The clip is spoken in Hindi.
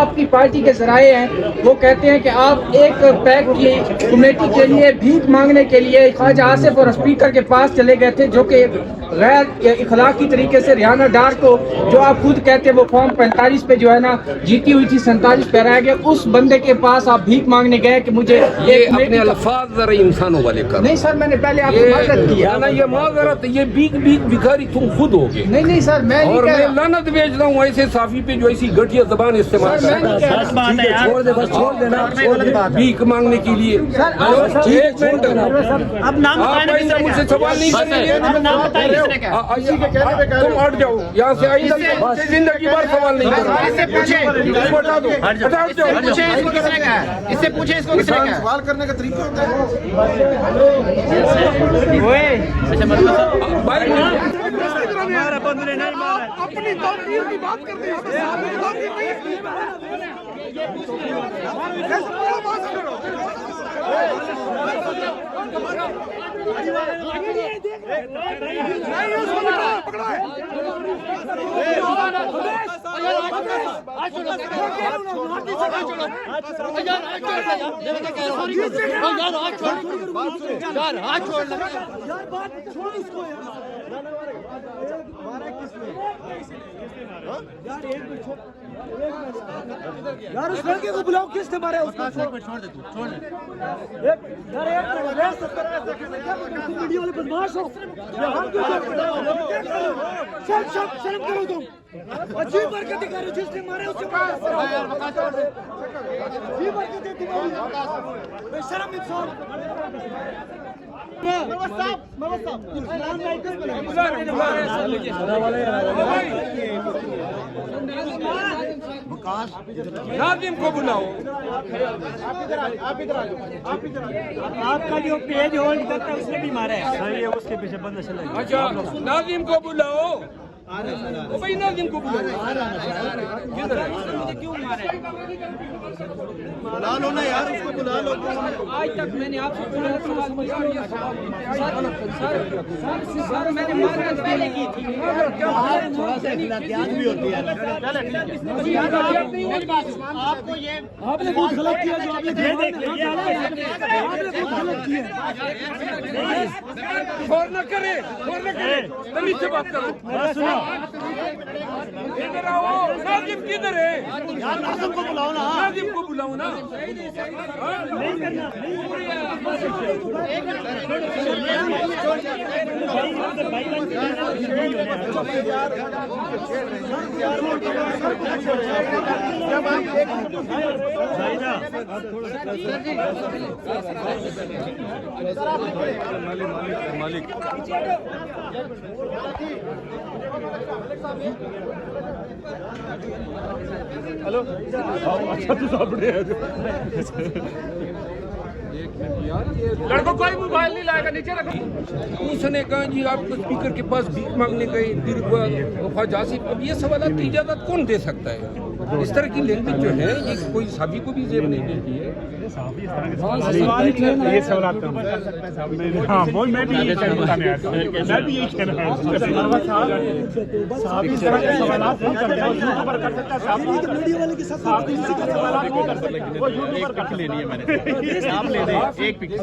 आपकी पार्टी के जराए हैं वो कहते हैं कि आप एक पैक की कमेटी के लिए भीख मांगने के लिए ख्वाजा आसिफ और स्पीकर के पास चले गए थे, जो कि गैर इखलाकी तरीके से रियाना डार को, जो आप खुद कहते हैं वो फॉर्म 45 पे जो है ना जीती हुई थी 47 पे हराया गया, उस बंदे के पास आप भीख मांगने गए कि मुझे ये अपने अल्फाज जरा इंसानों वाले कर। नहीं सर, मैंने पहले आपको माजरत की है ना, ये माजरत, ये भिखारी तुम खुद होगे। नहीं सर, मैं और मैं लानत भेजता हूँ ऐसे साफी पे जो ऐसी घटिया जबान इस्तेमाल भीख मांगने के लिए। अब नाम आप मुझसे सवाल नहीं करेंगे, तुम हट जाओ यहाँ से, आई जिंदगी भर सवाल नहीं करो। हटा दो, हटा जाओ। इससे पूछे इसको किसने कहा? सवाल करने का तरीका होता है। अपनी तौकीर की बात करते हैं। यार उस लड़के को बुलाओ, किसने मारा उसको? छोड़ दे, तू छोड़ दे यार। वीडियो वाले बदमाश हो, शर्म करो तुम। अजीब हरकत कर रहे हो, जिसने मारे उससे अजीब हरकत है तुम्हारी, बेशरम इंसान। नाजिम को बुलाओ। आपका जो पेज होल्ड करता है उसने भी मारा है। सही है, उसके पीछे बंदा चला। अच्छा, नाजिम को बुलाओ। भाई नाजिम को बुलाओ। किधर है? मुझे क्यों मारे? बुला लो ना यार, उसको बुला लो। आज तक मैंने आपसे पूरा सवाल किया, ये सवाल सर मैंने माजरत पहले की थी। थोड़ा सा इख्तियार भी होती है। आपको ये आपने बहुत गलत किया, जो आपने बहुत गलत किया। और न करे, तमीज से बात करो। इधर आओ। नाजिम किधर है? यार नाजिम को बुलाओ ना। नाजिम को बुलाओ ना। मालिक हेलो, अच्छा तो सापड़े लड़कों कोई मोबाइल नहीं लाएगा, नीचे रखो। उसने कहा जी आपको स्पीकर के पास भीख मांगने गए, फिर ख्वाजा आसिफ। अब ये सवाल की इजाजत कौन दे सकता है? इस तरह की लैंग्वेज जो है ये कोई साबी को भी जेब नहीं देती है। ये सवाल आपका हाँ, वो मैं भी यही कहना चाहता हूं। मैं भी यही कहना चाहता हूं। वो यूट्यूबर लेनी है मैंने, आप ले दे एक पिक्चर।